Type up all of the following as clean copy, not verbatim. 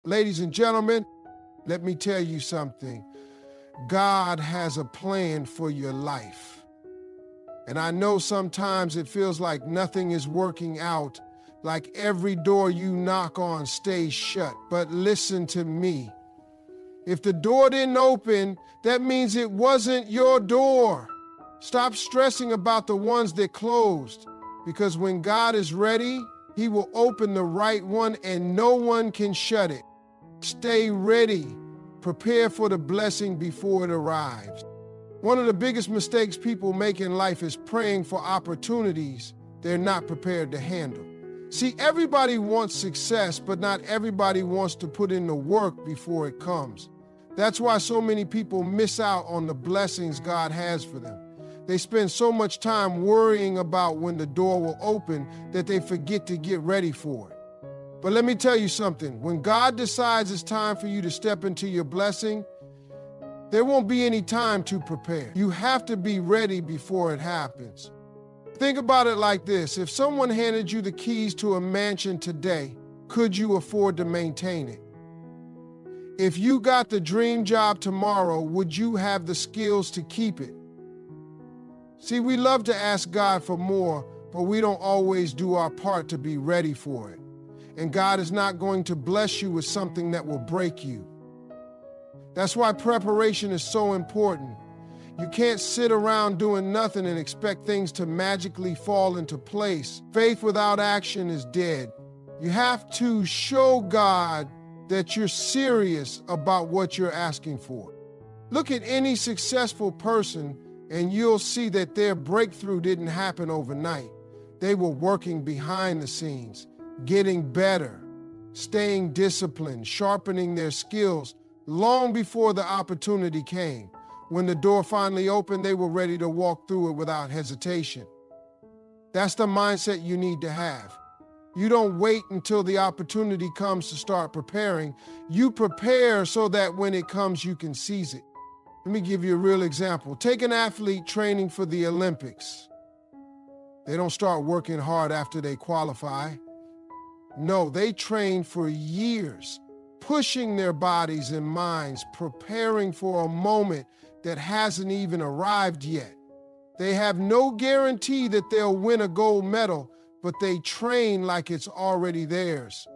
Ladies and gentlemen, let me tell you something. God has a plan for your life. And I know sometimes it feels like nothing is working out, like every door you knock on stays shut. But listen to me. If the door didn't open, that means it wasn't your door. Stop stressing about the ones that closed, because when God is ready, He will open the right one and no one can shut it. Stay ready. Prepare for the blessing before it arrives. One of the biggest mistakes people make in life is praying for opportunities they're not prepared to handle. See, everybody wants success, but not everybody wants to put in the work before it comes. That's why so many people miss out on the blessings God has for them. They spend so much time worrying about when the door will open that they forget to get ready for it. But let me tell you something. When God decides it's time for you to step into your blessing, there won't be any time to prepare. You have to be ready before it happens. Think about it like this. If someone handed you the keys to a mansion today, could you afford to maintain it? If you got the dream job tomorrow, would you have the skills to keep it? See, we love to ask God for more, but we don't always do our part to be ready for it. And God is not going to bless you with something that will break you. That's why preparation is so important. You can't sit around doing nothing and expect things to magically fall into place. Faith without action is dead. You have to show God that you're serious about what you're asking for. Look at any successful person and you'll see that their breakthrough didn't happen overnight. They were working behind the scenes, getting better, staying disciplined, sharpening their skills long before the opportunity came. When the door finally opened, they were ready to walk through it without hesitation. That's the mindset you need to have. You don't wait until the opportunity comes to start preparing. You prepare so that when it comes, you can seize it. Let me give you a real example. Take an athlete training for the Olympics. They don't start working hard after they qualify. No, they train for years, pushing their bodies and minds, preparing for a moment that hasn't even arrived yet. They have no guarantee that they'll win a gold medal, but they train like it's already theirs.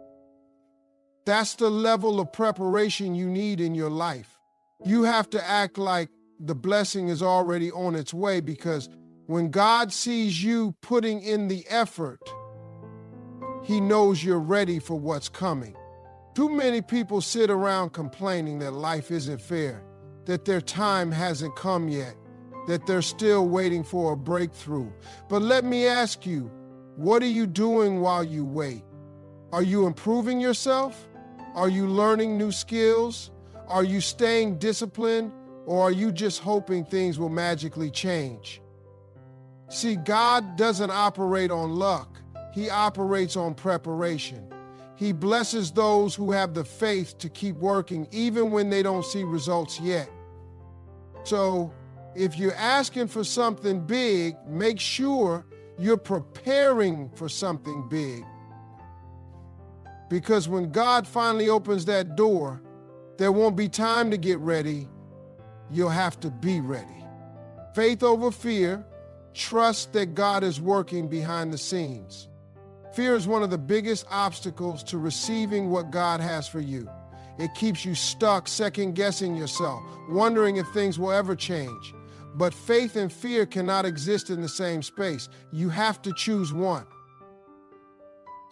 That's the level of preparation you need in your life. You have to act like the blessing is already on its way, because when God sees you putting in the effort, He knows you're ready for what's coming. Too many people sit around complaining that life isn't fair, that their time hasn't come yet, that they're still waiting for a breakthrough. But let me ask you, what are you doing while you wait? Are you improving yourself? Are you learning new skills? Are you staying disciplined? Or are you just hoping things will magically change? See, God doesn't operate on luck. He operates on preparation. He blesses those who have the faith to keep working even when they don't see results yet. So, if you're asking for something big, make sure you're preparing for something big. Because when God finally opens that door, there won't be time to get ready. You'll have to be ready. Faith over fear. Trust that God is working behind the scenes. Fear is one of the biggest obstacles to receiving what God has for you. It keeps you stuck, second-guessing yourself, wondering if things will ever change. But faith and fear cannot exist in the same space. You have to choose one.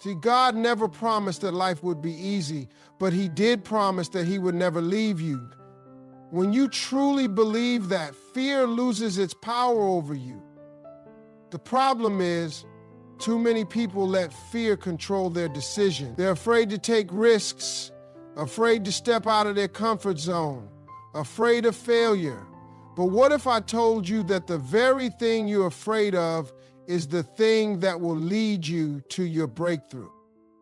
See, God never promised that life would be easy, but He did promise that He would never leave you. When you truly believe that, fear loses its power over you. The problem is, too many people let fear control their decision. They're afraid to take risks, afraid to step out of their comfort zone, afraid of failure. But what if I told you that the very thing you're afraid of is the thing that will lead you to your breakthrough?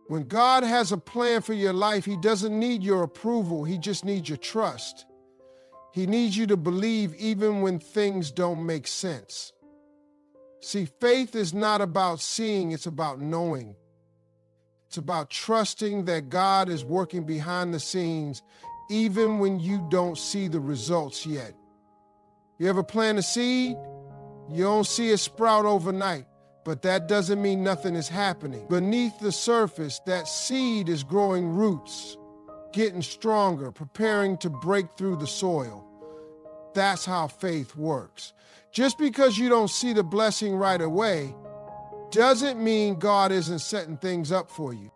When God has a plan for your life, He doesn't need your approval. He just needs your trust. He needs you to believe even when things don't make sense. See, faith is not about seeing, it's about knowing. It's about trusting that God is working behind the scenes, even when you don't see the results yet. You ever plant a seed? You don't see it sprout overnight, but that doesn't mean nothing is happening. Beneath the surface, that seed is growing roots, getting stronger, preparing to break through the soil. That's how faith works. Just because you don't see the blessing right away doesn't mean God isn't setting things up for you.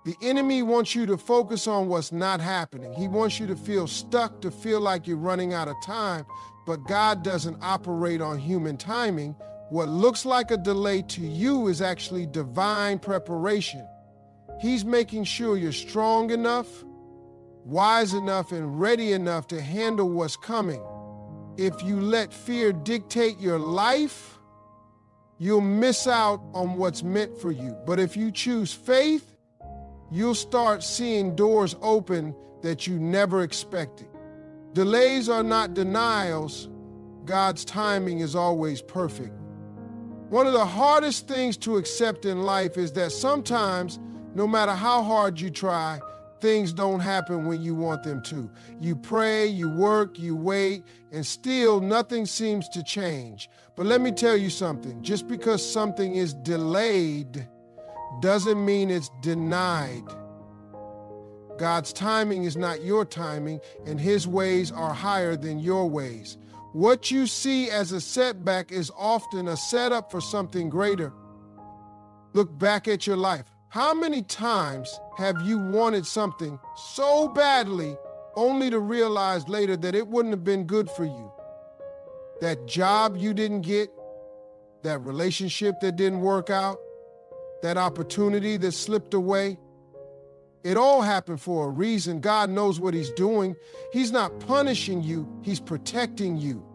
The enemy wants you to focus on what's not happening. He wants you to feel stuck, to feel like you're running out of time, but God doesn't operate on human timing. What looks like a delay to you is actually divine preparation. He's making sure you're strong enough, wise enough, and ready enough to handle what's coming. If you let fear dictate your life, you'll miss out on what's meant for you. But if you choose faith, you'll start seeing doors open that you never expected. Delays are not denials. God's timing is always perfect. One of the hardest things to accept in life is that sometimes, no matter how hard you try, things don't happen when you want them to. You pray, you work, you wait, and still nothing seems to change. But let me tell you something. Just because something is delayed doesn't mean it's denied. God's timing is not your timing, and His ways are higher than your ways. What you see as a setback is often a setup for something greater. Look back at your life. How many times have you wanted something so badly only to realize later that it wouldn't have been good for you? That job you didn't get, that relationship that didn't work out, that opportunity that slipped away. It all happened for a reason. God knows what He's doing. He's not punishing you, He's protecting you.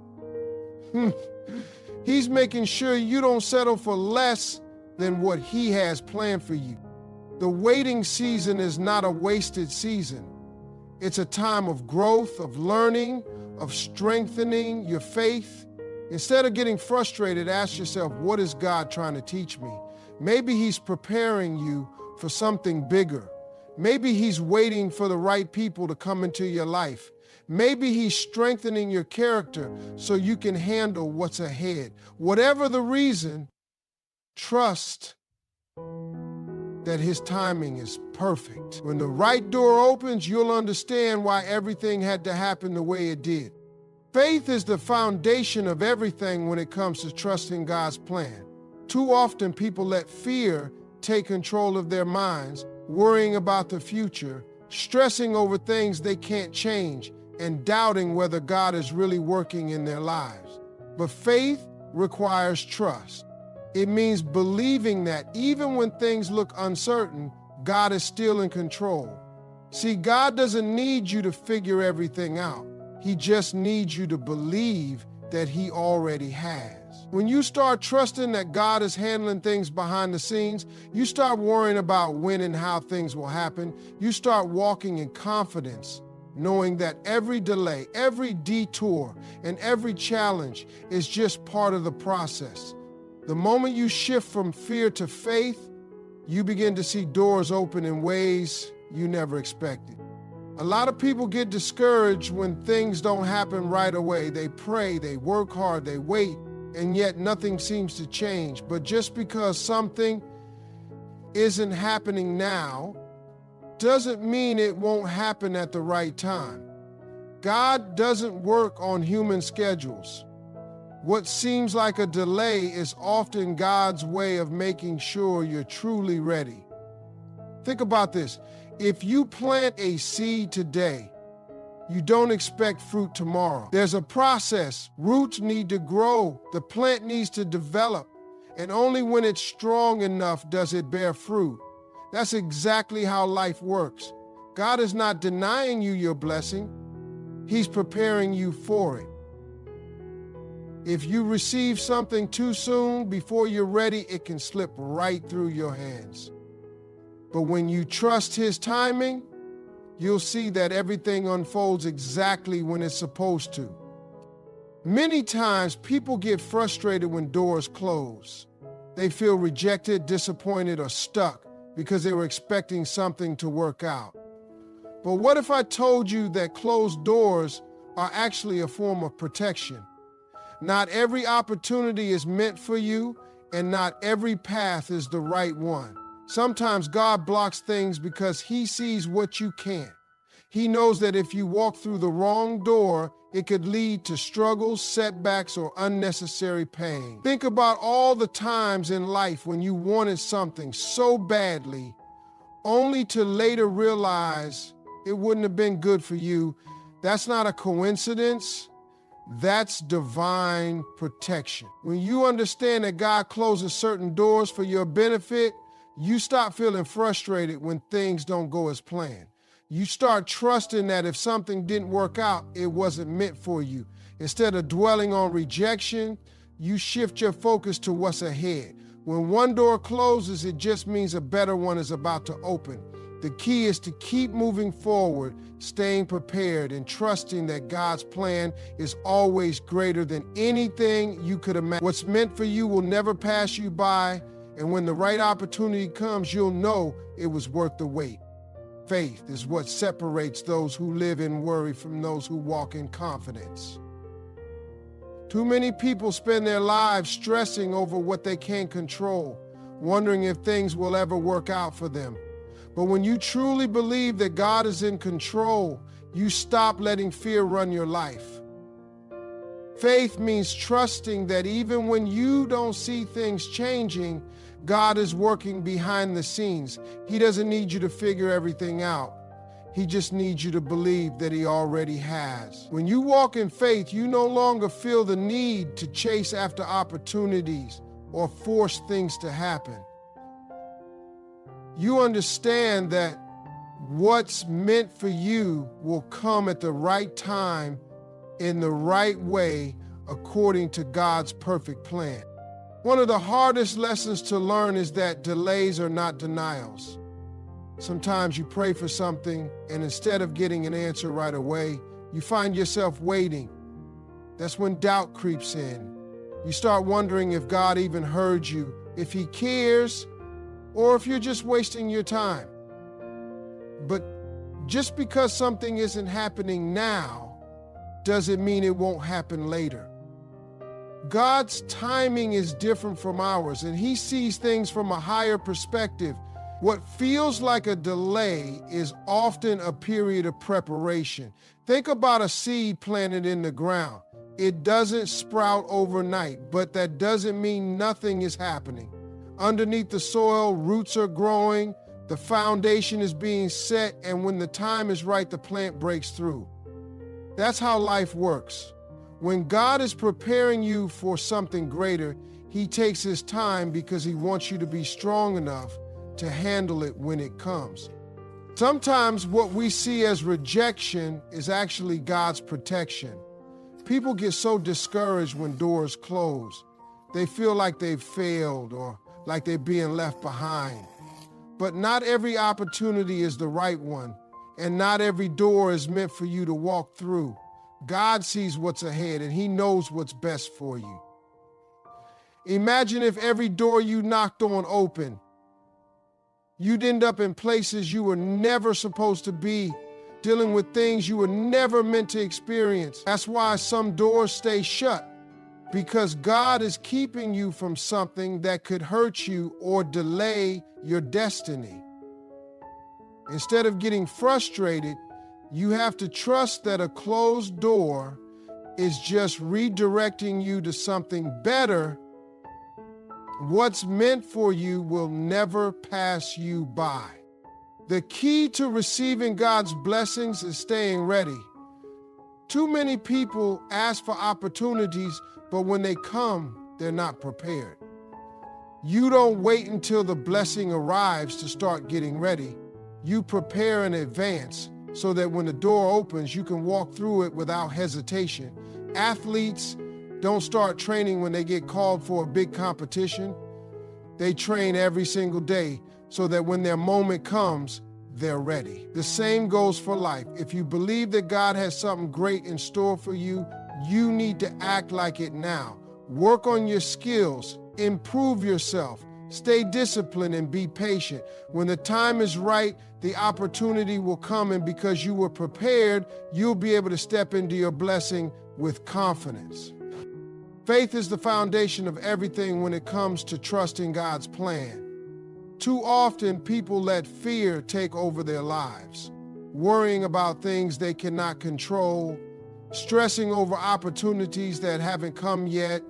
He's making sure you don't settle for less than what He has planned for you. The waiting season is not a wasted season. It's a time of growth, of learning, of strengthening your faith. Instead of getting frustrated, ask yourself, what is God trying to teach me? Maybe He's preparing you for something bigger. Maybe He's waiting for the right people to come into your life. Maybe He's strengthening your character so you can handle what's ahead. Whatever the reason, trust that His timing is perfect. When the right door opens, you'll understand why everything had to happen the way it did. Faith is the foundation of everything when it comes to trusting God's plan. Too often people let fear take control of their minds, worrying about the future, stressing over things they can't change, and doubting whether God is really working in their lives. But faith requires trust. It means believing that even when things look uncertain, God is still in control. See, God doesn't need you to figure everything out. He just needs you to believe that He already has. When you start trusting that God is handling things behind the scenes, you start worrying about when and how things will happen. You start walking in confidence, knowing that every delay, every detour, and every challenge is just part of the process. The moment you shift from fear to faith, you begin to see doors open in ways you never expected. A lot of people get discouraged when things don't happen right away. They pray, they work hard, they wait, and yet nothing seems to change. But just because something isn't happening now doesn't mean it won't happen at the right time. God doesn't work on human schedules. What seems like a delay is often God's way of making sure you're truly ready. Think about this. If you plant a seed today, you don't expect fruit tomorrow. There's a process. Roots need to grow. The plant needs to develop. And only when it's strong enough does it bear fruit. That's exactly how life works. God is not denying you your blessing. He's preparing you for it. If you receive something too soon, before you're ready, it can slip right through your hands. But when you trust His timing, you'll see that everything unfolds exactly when it's supposed to. Many times, people get frustrated when doors close. They feel rejected, disappointed, or stuck. because they were expecting something to work out. But what if I told you that closed doors are actually a form of protection? Not every opportunity is meant for you, and not every path is the right one. Sometimes God blocks things because He sees what you can't. He knows that if you walk through the wrong door, it could lead to struggles, setbacks, or unnecessary pain. Think about all the times in life when you wanted something so badly, only to later realize it wouldn't have been good for you. That's not a coincidence. That's divine protection. When you understand that God closes certain doors for your benefit, you stop feeling frustrated when things don't go as planned. You start trusting that if something didn't work out, it wasn't meant for you. Instead of dwelling on rejection, you shift your focus to what's ahead. When one door closes, it just means a better one is about to open. The key is to keep moving forward, staying prepared, and trusting that God's plan is always greater than anything you could imagine. What's meant for you will never pass you by, and when the right opportunity comes, you'll know it was worth the wait. Faith is what separates those who live in worry from those who walk in confidence. Too many people spend their lives stressing over what they can't control, wondering if things will ever work out for them. But when you truly believe that God is in control, you stop letting fear run your life. Faith means trusting that even when you don't see things changing, God is working behind the scenes. He doesn't need you to figure everything out. He just needs you to believe that He already has. When you walk in faith, you no longer feel the need to chase after opportunities or force things to happen. You understand that what's meant for you will come at the right time, in the right way, according to God's perfect plan. One of the hardest lessons to learn is that delays are not denials. Sometimes you pray for something, and instead of getting an answer right away, you find yourself waiting. That's when doubt creeps in. You start wondering if God even heard you, if He cares, or if you're just wasting your time. But just because something isn't happening now doesn't mean it won't happen later. God's timing is different from ours, and He sees things from a higher perspective. What feels like a delay is often a period of preparation. Think about a seed planted in the ground. It doesn't sprout overnight, but that doesn't mean nothing is happening. Underneath the soil, roots are growing, the foundation is being set, and when the time is right, the plant breaks through. That's how life works. When God is preparing you for something greater, He takes His time because He wants you to be strong enough to handle it when it comes. Sometimes what we see as rejection is actually God's protection. People get so discouraged when doors close. They feel like they've failed or like they're being left behind. But not every opportunity is the right one, and not every door is meant for you to walk through. God sees what's ahead, and He knows what's best for you. Imagine if every door you knocked on opened. You'd end up in places you were never supposed to be, dealing with things you were never meant to experience. That's why some doors stay shut, because God is keeping you from something that could hurt you or delay your destiny. Instead of getting frustrated, you have to trust that a closed door is just redirecting you to something better. What's meant for you will never pass you by. The key to receiving God's blessings is staying ready. Too many people ask for opportunities, but when they come, they're not prepared. You don't wait until the blessing arrives to start getting ready. You prepare in advance so that when the door opens, you can walk through it without hesitation. Athletes don't start training when they get called for a big competition. They train every single day so that when their moment comes, they're ready. The same goes for life. If you believe that God has something great in store for you, you need to act like it now. Work on your skills, improve yourself, Stay disciplined and be patient. When the time is right, the opportunity will come, and because you were prepared, you'll be able to step into your blessing with confidence. Faith is the foundation of everything when it comes to trusting God's plan. Too often, people let fear take over their lives, worrying about things they cannot control, stressing over opportunities that haven't come yet,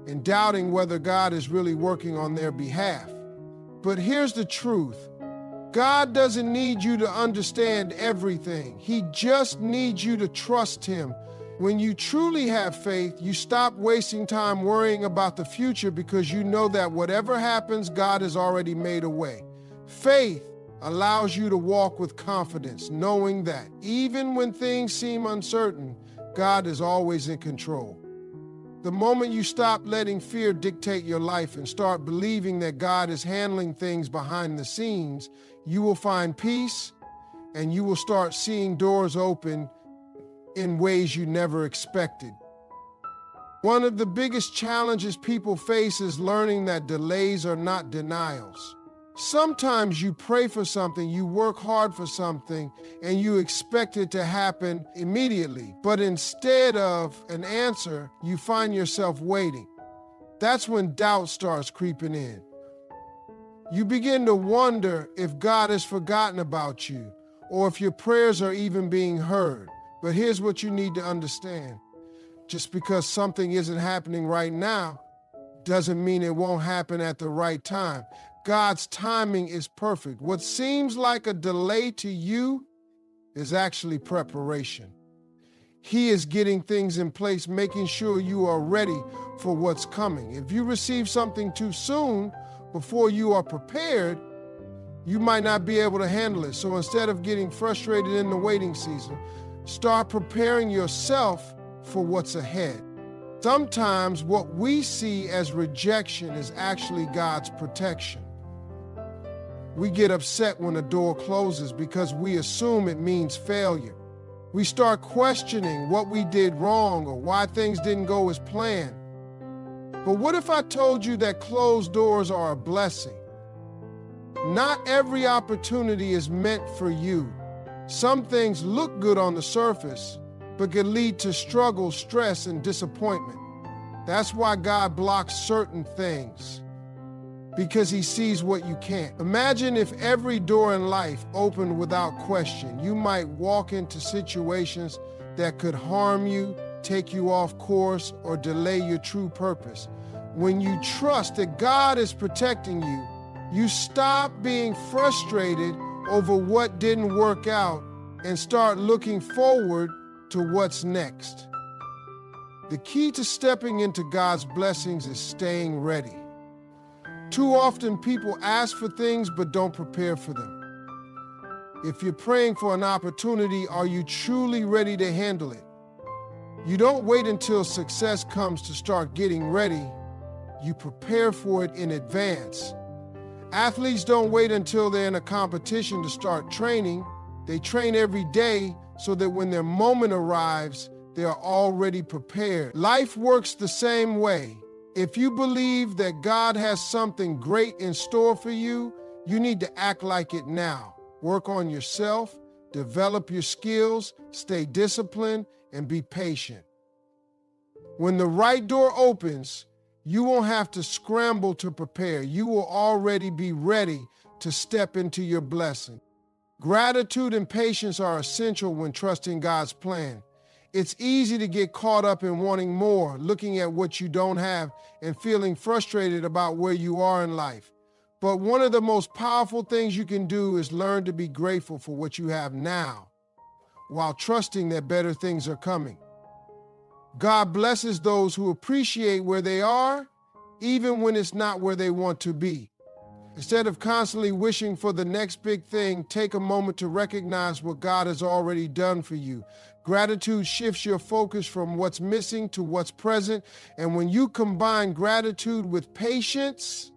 and doubting whether God is really working on their behalf. But here's the truth. God doesn't need you to understand everything. He just needs you to trust Him. When you truly have faith, you stop wasting time worrying about the future because you know that whatever happens, God has already made a way. Faith allows you to walk with confidence, knowing that even when things seem uncertain, God is always in control. The moment you stop letting fear dictate your life and start believing that God is handling things behind the scenes, you will find peace and you will start seeing doors open in ways you never expected. One of the biggest challenges people face is learning that delays are not denials. Sometimes you pray for something, you work hard for something, and you expect it to happen immediately. But instead of an answer, you find yourself waiting. That's when doubt starts creeping in. You begin to wonder if God has forgotten about you, or if your prayers are even being heard. But here's what you need to understand. Just because something isn't happening right now doesn't mean it won't happen at the right time. God's timing is perfect. What seems like a delay to you is actually preparation. He is getting things in place, making sure you are ready for what's coming. If you receive something too soon, before you are prepared, you might not be able to handle it. So instead of getting frustrated in the waiting season, start preparing yourself for what's ahead. Sometimes what we see as rejection is actually God's protection. We get upset when a door closes because we assume it means failure. We start questioning what we did wrong or why things didn't go as planned. But what if I told you that closed doors are a blessing? Not every opportunity is meant for you. Some things look good on the surface, but can lead to struggle, stress, and disappointment. That's why God blocks certain things, because He sees what you can't. Imagine if every door in life opened without question. You might walk into situations that could harm you, take you off course, or delay your true purpose. When you trust that God is protecting you, you stop being frustrated over what didn't work out and start looking forward to what's next. The key to stepping into God's blessings is staying ready. Too often people ask for things but don't prepare for them. If you're praying for an opportunity, are you truly ready to handle it? You don't wait until success comes to start getting ready. You prepare for it in advance. Athletes don't wait until they're in a competition to start training. They train every day so that when their moment arrives, they are already prepared. Life works the same way. If you believe that God has something great in store for you, you need to act like it now. Work on yourself, develop your skills, stay disciplined, and be patient. When the right door opens, you won't have to scramble to prepare. You will already be ready to step into your blessing. Gratitude and patience are essential when trusting God's plan. It's easy to get caught up in wanting more, looking at what you don't have, and feeling frustrated about where you are in life. But one of the most powerful things you can do is learn to be grateful for what you have now, while trusting that better things are coming. God blesses those who appreciate where they are, even when it's not where they want to be. Instead of constantly wishing for the next big thing, take a moment to recognize what God has already done for you. Gratitude shifts your focus from what's missing to what's present, and when you combine gratitude with patience,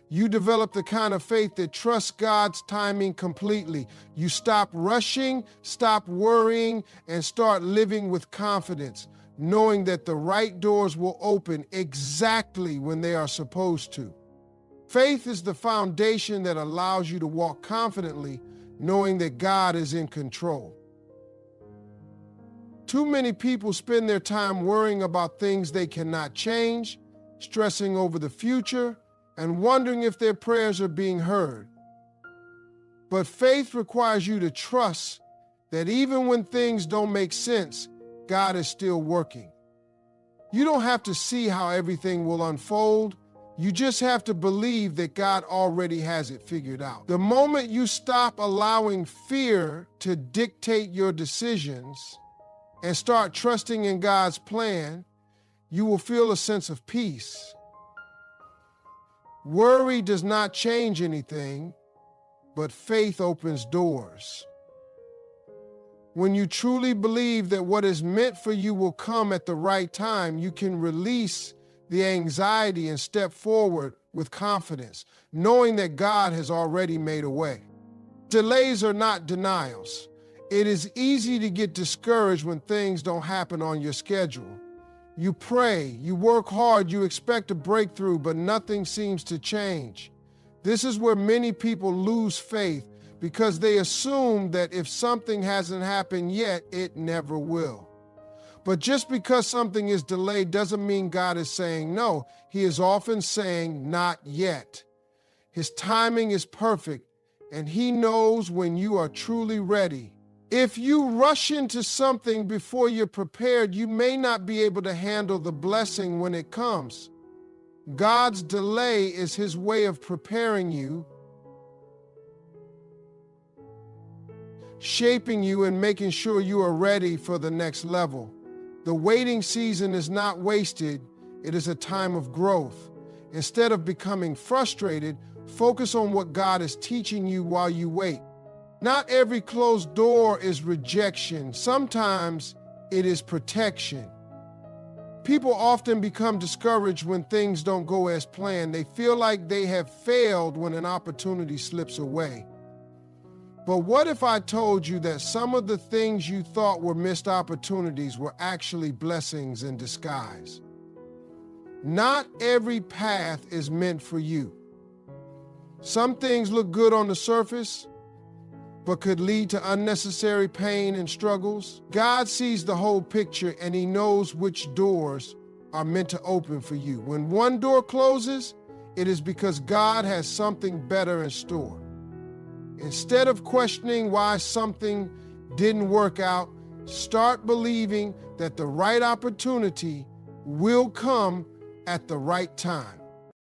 you develop the kind of faith that trusts God's timing completely. You stop rushing, stop worrying, and start living with confidence, knowing that the right doors will open exactly when they are supposed to. Faith is the foundation that allows you to walk confidently, knowing that God is in control. Too many people spend their time worrying about things they cannot change, stressing over the future, and wondering if their prayers are being heard. But faith requires you to trust that even when things don't make sense, God is still working. You don't have to see how everything will unfold. You just have to believe that God already has it figured out. The moment you stop allowing fear to dictate your decisions and start trusting in God's plan, you will feel a sense of peace. Worry does not change anything, but faith opens doors. When you truly believe that what is meant for you will come at the right time, you can release the anxiety and step forward with confidence, knowing that God has already made a way. Delays are not denials. It is easy to get discouraged when things don't happen on your schedule. You pray, you work hard, you expect a breakthrough, but nothing seems to change. This is where many people lose faith because they assume that if something hasn't happened yet, it never will. But just because something is delayed doesn't mean God is saying no. He is often saying not yet. His timing is perfect, and He knows when you are truly ready. If you rush into something before you're prepared, you may not be able to handle the blessing when it comes. God's delay is His way of preparing you, shaping you, and making sure you are ready for the next level. The waiting season is not wasted, it is a time of growth. Instead of becoming frustrated, focus on what God is teaching you while you wait. Not every closed door is rejection. Sometimes it is protection. People often become discouraged when things don't go as planned. They feel like they have failed when an opportunity slips away. But what if I told you that some of the things you thought were missed opportunities were actually blessings in disguise? Not every path is meant for you. Some things look good on the surface, but could lead to unnecessary pain and struggles. God sees the whole picture, and He knows which doors are meant to open for you. When one door closes, it is because God has something better in store. Instead of questioning why something didn't work out, start believing that the right opportunity will come at the right time.